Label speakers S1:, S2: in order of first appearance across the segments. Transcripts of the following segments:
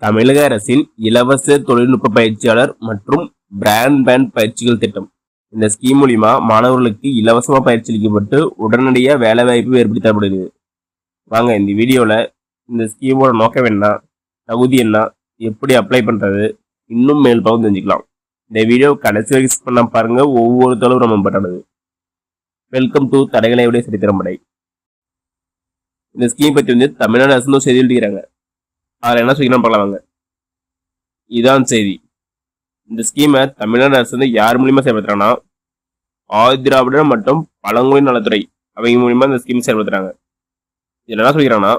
S1: தமிழக அரசின் இலவச தொழில்நுட்ப பயிற்சியாளர் மற்றும் பிராட்பேண்ட் பயிற்சிகள் திட்டம். இந்த ஸ்கீம் மூலியமா மாணவர்களுக்கு இலவசமா பயிற்சி அளிக்கப்பட்டு உடனடியாக வேலை வாய்ப்பு ஏற்படுத்தி தரப்படுகிறது. வாங்க இந்த வீடியோவில் இந்த ஸ்கீமோட நோக்கம் என்ன, தகுதி என்ன, எப்படி அப்ளை பண்ணுறது, இன்னும் மேல் பகுதி தெரிஞ்சுக்கலாம். இந்த வீடியோ கடைசி வரைக்கும் பண்ண பாருங்க, ஒவ்வொரு தொழிலும் நம்ம பட்டானது. வெல்கம் டு தடைகளை விட சரித்திரம்படை. இந்த ஸ்கீம் பற்றி வந்து தமிழ்நாடு அரசு செய்தி எழுதுகிறாங்க. அதில் என்ன சொல்லிக்கலாம் பார்க்கலாங்க. இதான் செய்தி. இந்த ஸ்கீமை தமிழ்நாடு அரசு வந்து யார் மூலியமா செயல்படுத்துறாங்கன்னா ஆதிதிராவிடர் மற்றும் பழங்குடியினர் நலத்துறை அவங்க மூலியமா இந்த ஸ்கீம் செயல்படுத்துறாங்க. இதில் என்ன சொல்லிக்கிறாங்கன்னா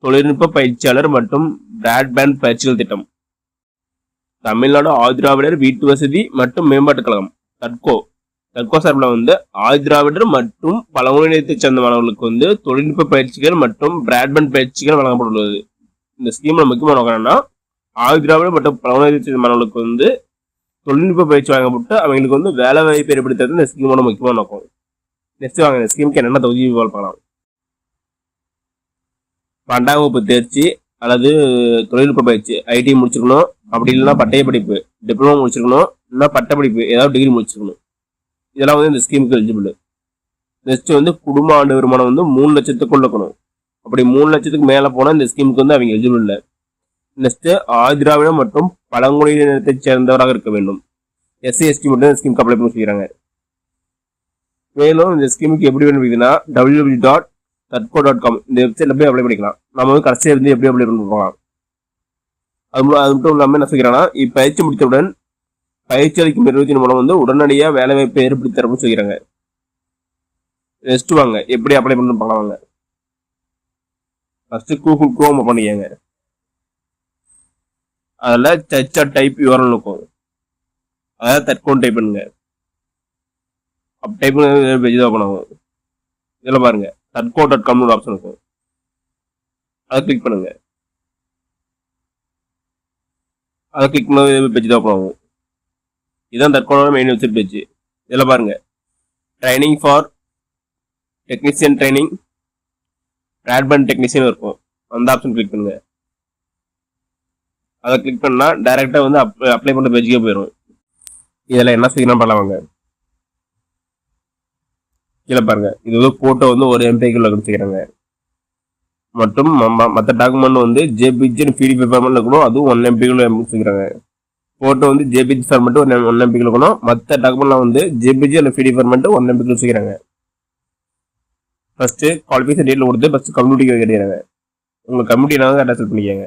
S1: தொழில்நுட்ப பயிற்சியாளர் மற்றும் பிராட்பேண்ட் பயிற்சிகள் திட்டம். தமிழ்நாடு ஆதிதிராவிடர் வீட்டு வசதி மற்றும் மேம்பாட்டுக் கழகம் தட்கோ சார்பில் வந்து ஆதிதிராவிடர் மற்றும் பழங்குடியினத்தை சேர்ந்த மாணவர்களுக்கு வந்து தொழில்நுட்ப பயிற்சிகள் மற்றும் பிராட்பேண்ட் பயிற்சிகள் வழங்கப்பட்டுள்ளது. இந்த ஸ்கீம்ல முக்கியமான நோக்கம் என்னன்னா ஆதிதிராவிடர் மற்றும் பழங்குடியினத்தை சேர்ந்த மாணவர்களுக்கு வந்து தொழில்நுட்ப பயிற்சி வழங்கப்பட்டு அவங்களுக்கு வந்து வேலை வாய்ப்பு ஏற்படுத்துறது இந்த ஸ்கீமோட முக்கியமான நோக்கம். நெக்ஸ்ட் வாங்க இந்த ஸ்கீமுக்கு என்னென்ன தகுதி பார்க்கலாம். 12ஆம் வகுப்பு தேர்ச்சி அல்லது தொழில்நுட்ப பயிற்சி ஐடி முடிச்சிருக்கணும், அப்படி இல்லைன்னா பட்டய படிப்பு டிப்ளமோ முடிச்சிருக்கணும், இல்லைன்னா பட்ட படிப்பு ஏதாவது டிகிரி முடிச்சிருக்கணும். இதெல்லாம் வந்து இந்த ஸ்கீமுக்கு எலிஜிபிள். நெக்ஸ்ட் வந்து குடும்ப ஆண்டு வருமானம் வந்து 3 லட்சத்துக்குள்ள இருக்கணும். அப்படி 3 லட்சத்துக்கு மேல போனா இந்த ஸ்கீமுக்கு வந்து அவங்க எலிஜிபிள் இல்லை. நெக்ஸ்ட் ஆதிதிராவிடர் மற்றும் பழங்குடியினத்தை சேர்ந்தவராக இருக்க வேண்டும். SC ST மட்டும் இந்த ஸ்கீமுக்கு அப்ளை பண்ணி சொல்லிக்கிறாங்க. மேலும் இந்த ஸ்கீமுக்கு எப்படி வேணும்னா www.tadco.com இந்த வெப்சைட்ல போய் அப்ளை பண்ணிக்கலாம். நம்ம வந்து கடைசியாக வந்து எப்படி அப்ளை பண்ணி போகலாம். அது மட்டும் இல்லாமல் என்ன சொல்லிக்கிறாங்கன்னா இப்பயிற்சி முடித்தவுடன் பயிற்சி அளிக்கும் நிறுவனத்தின் மூலம் வந்து உடனடியாக வேலை வாய்ப்பை ஏற்படுத்தி தரப்புன்னு சொல்லிக்கிறாங்க. நெக்ஸ்ட் வாங்க எப்படி அப்ளை பண்ணி பார்க்கலாம். வாங்க ஃபர்ஸ்ட் கூகுள் குரோம் பண்ணிக்கங்க. அதில் சர்ச் டைப் யூஆர்எல் இருக்கும். அதாவது தட்கோன்னு டைப் பண்ணுங்க. அப்போ டைப் பண்ணி பேஜ் ஓப்பன் ஆகும். இதில் பாருங்க tadco.com ஒரு ஆப்ஷன் இருக்கும். அதை கிளிக் பண்ணுங்க. அதை கிளிக் பண்ண பேஜ் ஓப்பன் ஆகும். இதுதான் தட்கோட மெயின் வெப்சைட் பேஜ். இதில் பாருங்க training for technician training broadband technician இருக்கும். அந்த ஆப்ஷன் கிளிக் பண்ணுங்க. அதை கிளிக் பண்ணா டைரக்டா வந்து அப்ளை பண்ண பேஜுக்கே போயிடும். இதில் என்ன செய்யணும் பண்ணலாங்க. கீழே பாருங்க இது வந்து போட்டோ வந்து ஒரு MPக்குள்ள கொடுத்துக்கிறாங்க. மற்றும் மற்ற டாக்குமெண்ட் வந்து JPG PDF ஃபார்மெட்ல இருக்கணும். அதுவும் 1 MPக்குள்ள கொடுத்துக்கிறாங்க. போட்டோ வந்து JPG ஃபார்மெட் 1 MPக்குள்ள இருக்கணும். மற்ற டாக்குமெண்ட்லாம் வந்து JPG அல்ல PDF ஃபார்மெட் 1 MPக்குள்ள வச்சுக்கிறாங்க. ஃபர்ஸ்ட் குவாலிஃபிகேஷன் டேட்ல கொடுத்து ஃபர்ஸ்ட் கம்யூனிட்டி கேட்கிறாங்க. உங்க கம்யூனிட்டி என்ன கரெக்டாக செலக்ட் பண்ணிக்கங்க.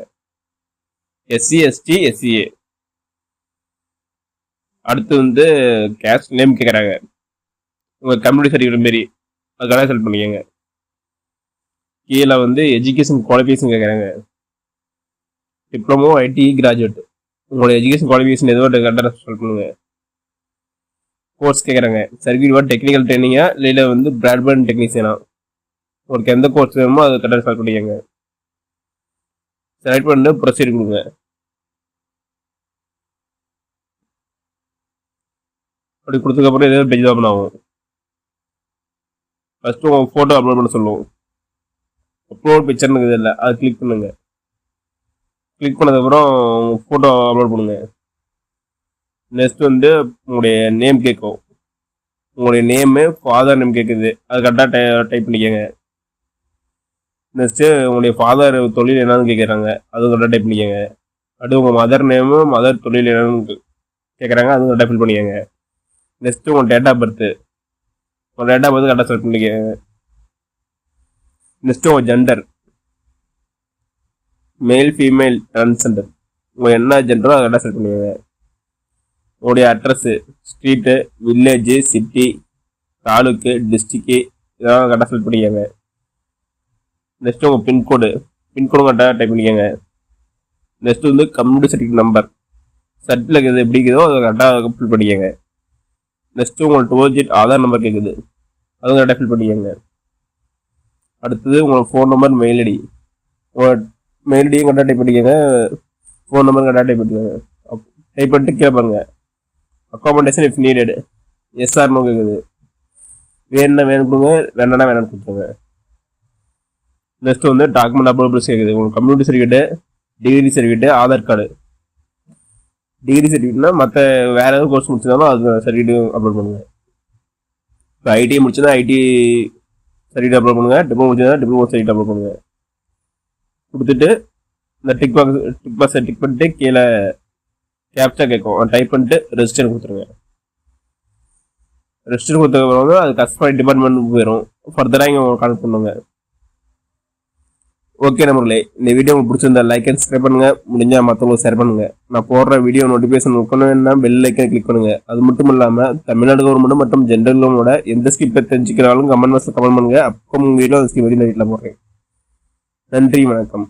S1: SC ST SCA. அடுத்து வந்து கேஸ்ட் நேம் கேட்குறாங்க. உங்க கம்யூனிட்டி சர்டிஃபிகேட் மாரி அது கரெக்டாக செலக்ட் பண்ணிக்கங்க. கீழே வந்து எஜுகேஷன் குவாலிஃபிகேஷன் கேட்குறாங்க. டிப்ளமோ ஐடி கிராஜுவேட் உங்களோட எஜுகேஷன் குவாலிஃபிகேஷன் எதுவோ கரெக்டாக செலக்ட் பண்ணுங்க. கோர்ஸ் கேட்குறாங்க. சர்டிஃபிகேட் டெக்னிக்கல் ட்ரைனிங்கா இல்லை வந்து பிராட்பேண்ட் டெக்னீஷியனா உங்களுக்கு எந்த கோர்ஸ் வேணுமோ அதை கரெக்டாக செலக்ட் பண்ணிக்கங்க. செலக்ட் பண்ணிட்டு ப்ரொசீட் கொடுங்க. அப்படி கொடுத்ததுக்கப்புறம் ஏதாவது பேஜ் ஓப்பன் ஆகும். ஃபர்ஸ்ட் உங்கள் ஃபோட்டோ அப்லோட் பண்ண சொல்லுவோம். அப்லோட் பிக்சர்னு இருக்குது இல்லை, அதை கிளிக் பண்ணுங்க. கிளிக் பண்ணதுக்கப்புறம் உங்கள் ஃபோட்டோ அப்லோட் பண்ணுங்க. நெக்ஸ்ட் வந்து உங்களுடைய நேம் கேட்கும். உங்களுடைய நேமு ஃபாதர் நேம் கேட்குது, அது கரெக்டாக டைப் பண்ணிக்கங்க. நெக்ஸ்ட்டு உங்களுடைய ஃபாதர் தொழில் என்னன்னு கேட்குறாங்க, அதுவும் கரெக்டாக டைப் பண்ணிக்கங்க. அடுத்து உங்கள் மதர் நேமு மதர் தொழில் என்னன்னு கேட்குறாங்க, அதுவும் கரெக்டாக ஃபில் பண்ணிக்கங்க. நெக்ஸ்ட்டு உங்கள் டேட் ஆஃப் பர்த்து கரெக்டாக செலக்ட் பண்ணிக்கங்க. நெக்ஸ்ட்டு உங்கள் ஜெண்டர் மேல் ஃபீமேல் டிரான்ஸ்ஜெண்டர் உங்கள் என்ன ஜெண்டரோ அதை கரெக்டாக செலக்ட் பண்ணிக்கங்க. உங்களுடைய address street village city taluk district இதெல்லாம் கரெக்டாக செலக்ட் பண்ணிக்கங்க. நெக்ஸ்ட்டு உங்கள் பின்கோடும் கரெக்டாக டைப் பண்ணிக்கங்க. நெக்ஸ்ட்டு வந்து கம்யூனிட்டி சர்டிஃபிகேட் நம்பர் சர்டிஃபிகேட் எப்படி இருக்குதோ அதை கரெக்டாக ஃபில் பண்ணிக்கங்க. நெக்ஸ்ட்டு உங்களுக்கு 12 digit ஆதார் நம்பர் கேட்குது, அதுவும் கரெக்டாக ஃபில் பண்ணிக்கங்க. அடுத்தது உங்களோட ஃபோன் நம்பர் மெயில் ஐடி உங்களோட மெயில் ஐடியும் கரெக்டாக டைப் பண்ணிக்கங்க. ஃபோன் நம்பர் கரெக்டாக டைப் பண்ணிக்கோங்க. டைப் பண்ணிட்டு கீழே பாருங்க அக்காமடேஷன் இஃப் நீடட் SRனு கேட்குது. வேணும்னா வேணும் கொடுங்க, வேணாம்னா வேணாம்னு கொடுத்துருங்க. நெக்ஸ்ட் வந்து டாக்குமெண்ட் அப்லோட் கேட்குது. உங்களுக்கு community certificate degree certificate, Aadhaar card. Degree சர்டிஃபிகேட்னா மற்ற வேற ஏதாவது கோர்ஸ் முடிச்சிருந்தாலும் அது சர்டிஃபிகேட் அப்லோட் பண்ணுங்க. இப்போ ஐடிஐ முடிச்சதா ஐடி சர்டிஃபிகேட் அப்லோட் பண்ணுங்க. டிப்ளமோ முடிச்சதா டிப்ளமோ சர்டிஃபிகேட் அப்லோட் பண்ணுங்க. கொடுத்துட்டு இந்த டிக் பாக்ஸ் டிக் பண்ணிட்டு கீழே கேப்சா கேட்கும், டைப் பண்ணிட்டு ரெஜிஸ்டர் கொடுத்துருங்க. ரெஜிஸ்டர் கொடுத்ததுக்கு அது கஸ்டமர் டிபார்ட்மெண்ட் போயிடும். ஃபர்தராக இங்கே கான்டெக்ட் பண்ணுவாங்க. ஓகே நம்பர்களே, இந்த வீடியோ உங்களுக்கு பிடிச்சிருந்தா லைக் அண்ட் சப்ஸ்கிரைப் பண்ணுங்க. முடிஞ்சா மற்றவங்களுக்கு ஷேர் பண்ணுங்க. நான் போடுற வீடியோ நோட்டிஃபிகேஷன் இருக்கணும்னா பெல் ஐக்கனை கிளிக் பண்ணுங்க. அது மட்டும் இல்லாம தமிழ்நாடு கவர்மெண்ட் மற்றும் ஜென்ரல் லோனோட எந்த ஸ்கீம் பற்றி தெரிஞ்சுக்கிறாலும் கமெண்ட் பாக்ஸ்ல கமெண்ட் பண்ணுங்க. அப்போ உங்க வீடியோ அந்த ஸ்கீம் பற்றி நான் வீட்டில் போடுறேன். நன்றி, வணக்கம்.